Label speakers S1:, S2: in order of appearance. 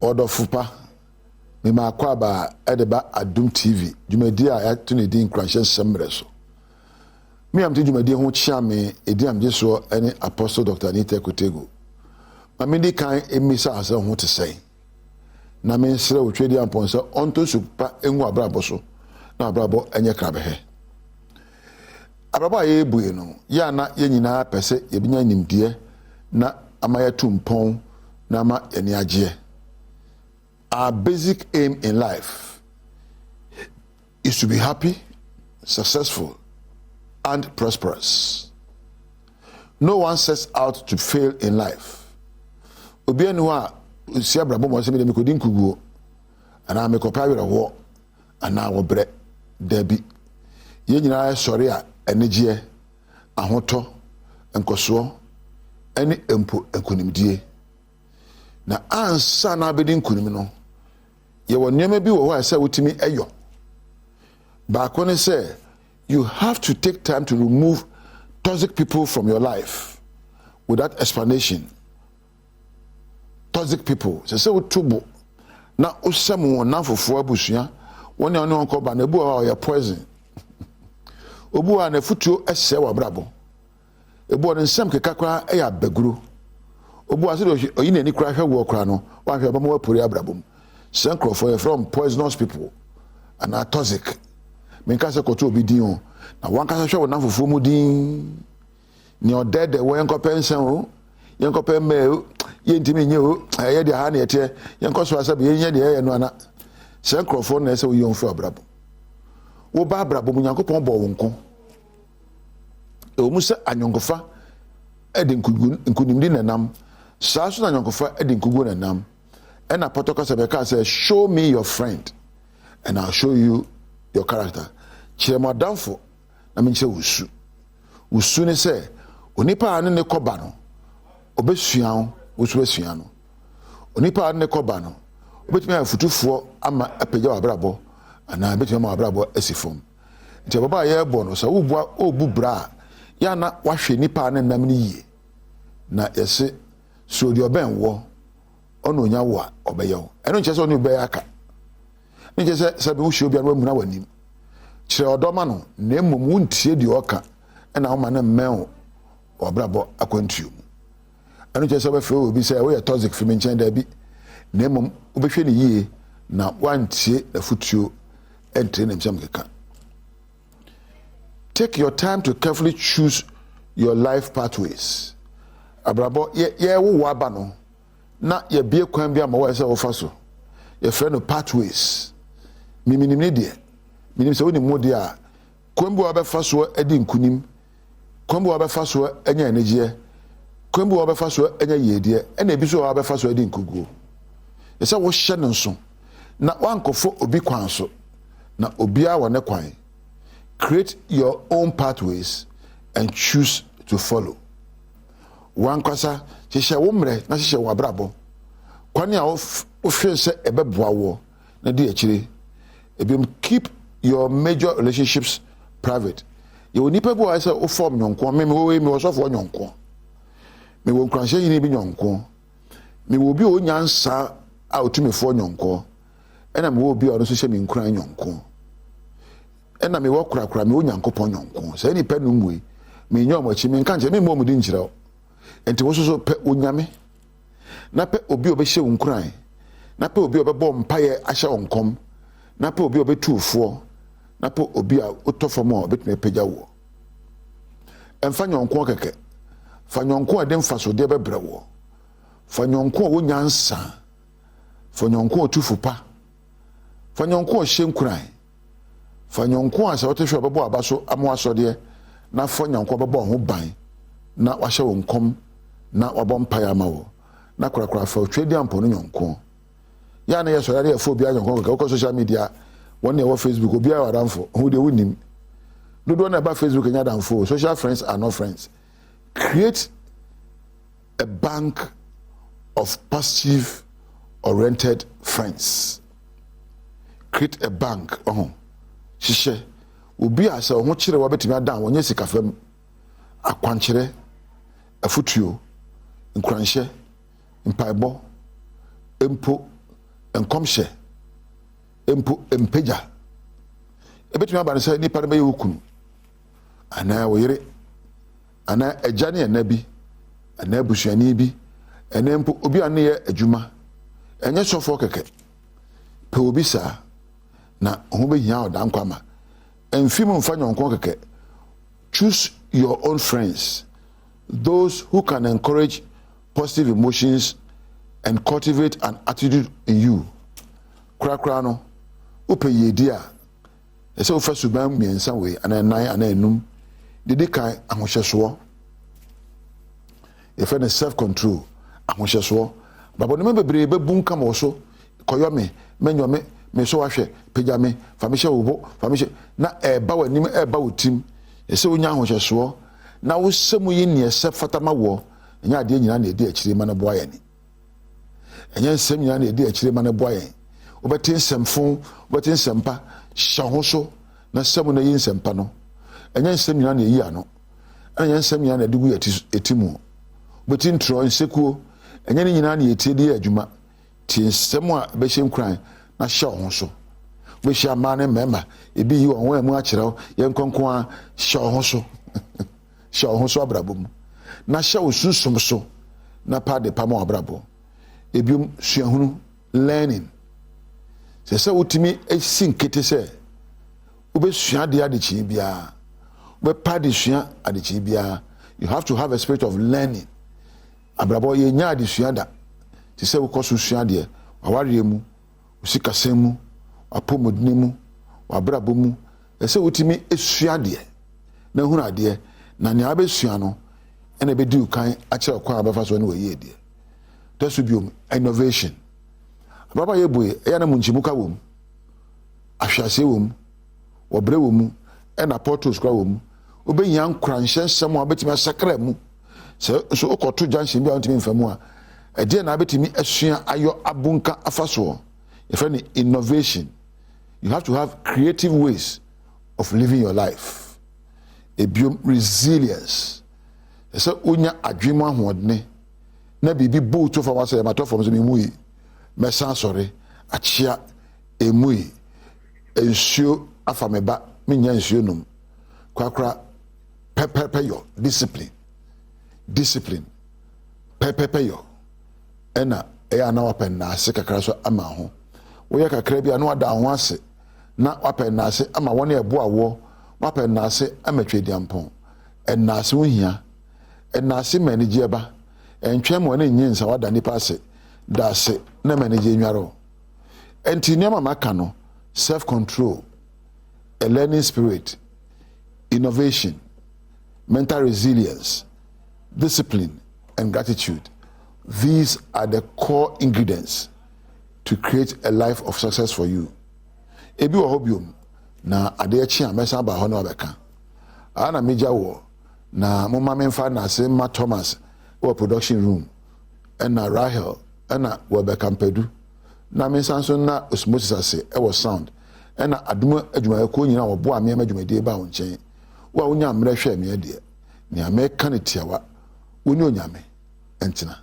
S1: Odofupa me ma kwa ba edeba Adom TV dwumadi a ya to ne din Nkuranhyensem mreso me am te dwumadi ho chia me edi am jeso ene Apostle Dr. Anita Kotego ma me di kan emisa ase ho te sei na me nsere otwedi amponse onto supa enwu abrabo so na abrabo enye krabehe abrabo ye buye no ya na ye nyina pese ye binya nimdie na amaya tumpon na ma eni agye. Our basic aim in life is to be happy, successful, and prosperous. No one sets out to fail in life. Obi enwa si abrabo mo se me dem ko din kuguo ana me ko pawere ho ana wo bre dabi ye nyina sori a enegye ahoto enkoso ene empo ekonimdie na ansa na bedin kunim no ye wonyeme bi wo ho say wotimi eyo ba ko ne say you have to take time to remove toxic people from your life without explanation. Toxic people say wotubo na osam won na fofo abusua woni oni onko ba na ebu a ye poison obu a na futuo ehye wa brabo ebu on nsam kekakra e ya baguro obu a se oyi na ni kra hwe wo kra no wa hwe ba mo wapori abrabom sankrofo from poisonous people and are toxic me nka se koto obi din o na wan ka hwe wo na fofo mu din ni o dead wo enko pension o yenko pe me o yentimi nye o ye de ha na yete yenko so asabe yenye de ye no ana sankrofo na se wo yon fo abrabom wo ba abrabom nyankopon bo wo nko e o mu se anyonkofa e de nkunimdi nanam saa so na nyankofa e de nkugu nanam e na potoka se be ka say show me your friend and I'll show you your character. Chiremadamfo na me nche usu ne se onipa ane ne koba no obesua wo besua no onipa ane ne koba no obetumi afutufo ama apagya wabrabo ana betumi ama wabrabo asifom nti baba ye bo no sa wobua obu bra ya na wahwe nipa ane nam ne yie na yese so di oben wo ono nya wo a obeyew eno nche se oni obeyaka nche se be wo hwe obi an wamuna wanim kire odoma no na emom wontie di oka na wo ma na mmeo obrabo akwantuo eno nche se be fe obi se we toxic fi menchen da bi na emom obehwe ne yie na wantie na futuo entre na mcham keka. Take your time to carefully choose your life pathways. Abrabo ye wo aba no na ye bie kwan bi ama wo se wo fa so ye frɛ no pathways miminim ne de minim se woni modi a kwan bi wo ba fa so edi nkunim kwan bi wo ba fa so enya enegye kwan bi wo ba fa so enya yedie ena bi so wo ba fa so edi nkuguo ye se wo hye no nso na wankofo obi kwan so na obi a wo ne kwan. Create your own pathways and choose to follow. Wan kwasa hihye wo mre na hihye wo abrabo kwani a wo hwe se ebeboa wo na di akire ebim. Keep your major relationships private. You nipa bo asa o form nyonko me wo so fo nyonko me wo Nkuranhyɛ yini bi nyonko me wo bi o nyansa a otumi fo nyonko ena me wo bi o no so hye me Nkuran nyonko ena me wo kura me o Nyankopɔn nyonko sɛ ni pa no mwe me nyom achi me nka nche me mo mudi nkyerɛ enti wo so pe onyame na pe obi obehye Nkuran na pe obi obebɔ mpaye ahye onkom na pe obi obetuufo na pe obi a otofom a obetime pagya wo emfa nyonko keke fa nyonko a dem faso de bebrɛ wo fa nyonko wo nyansa fa nyonko otufupa fa nyonko hye Nkuran fa nyonko a sɛ wotehwe obebɔ abaso amo asɔde na fa nyonko obebɔ ho ban na wahye wo nkom na wabɔ mpaye ama wo na korakora fa twedi ampo no nyonko ya na yeso ya fo bia nyonko ka social media won na wo Facebook obi a waramfo hu de wonim dodo na ba Facebook nya damfo. Social friends are not friends. Create a bank of positive oriented friends. Create a bank hihye obi a se ho kire wo betimi adan wonye sikafam akwankyere afutuo Nkuranhyɛ mpaebɔ empo enkomhye empo empeja ebetumi aba ne sɛ nipa no bɛyɛ okunu ana woyere ana agya ne anabi ana abusuani bi ɛna mpo obi ane yɛ adwuma ɛnyɛ sɔfo kɛkɛ pe obi saa na ho behia odankwa ma emfi mu mfa nyɔnko kɛkɛ. Choose your own friends, those who can encourage positive emotions and cultivate an attitude in you. Krakra no upe yedi a ese ufa suban miensa we ana nan ana enum didi kan ahohyeso e fe ne self control ahohyeso babo ne bebre bebu nka mo so koyo me menyo me so ahwe pagya me fa me hye wo fa me hye na eba wanim eba wotim ese wonya ahohyeso na wo semu yi ne ese fatama wo nya ade nyina na edi akire ma na boa ye ni enya nsem nyina na edi akire ma na boa ye obeti nsemfo obeti nsempa hye ho so na semu na yi nsempa no enya nsem nyina na yi ano enya nsem nyina na edi gu etimu obeti ntro nsekuo enya ni nyina na etie di adwuma ti nsem a be hye nkran na hye ho so we hye ama ne mema ebi yi won wa mu a kyerɛw ye nkonkon a hye ho so hye ho so abrabom na hye osunsum so na pa de pa ma abrabo ebi suahunu learning se utimi esin kete se ube sua de adechi bia ube pa de sua adechi bia. You have to have a spirit of learning. Abrabo ye nya de sua da ti se ukoso sua de aware mu usikasem mu apomodni mu wabrabo mu se utimi esua de na hunu ade na ne abesua no ene be di ukan a kire kwa abafa so ne we de tesu biom innovation. Baba ye boy e na munchimuka wom ahwase wom wobre wom e na portos kwa wom obeyan Nkuranhyensem a betimi asakra mu so okoto junction bia ontimi mfamu a e de na betimi asua ayo abunka afaso e fa ni innovation. You have to have creative ways of living your life. A biom resilience. So unya adwemo ahodne na bibi bo to fa wase ma to fom so mi mu yi mesa sorry achia emui ensuo afameba menya ensuo num kwakra pepepeyo discipline pepepeyo ena eya na wapen na ase kakra so ama ho wo ye kakra bia na wada ho ase na wapen na ase ama wona ebo awo wapen na ase amatwedi ampon ena ase wo hia ena ase manage eba entwem wona nyinsa wada nipa ase da se na manage nwaro enti niam maka no self control, a learning spirit, innovation, mental resilience, discipline and gratitude. These are the core ingredients to create a life of success for you. Ebi wo hobium na ade achi amesa ba ho na obeka ana meja wo na mama memfa na se ma Thomas wo production room na Rahel na Webeka Mpedu na mensanso na osmosis ase e wo sound na Adom adwuma ko nyina wo bo ame adwumade ba wo nchen wo a wonya mmerɛ hwɛ me de ne ameka ne tiawa woni onyame entina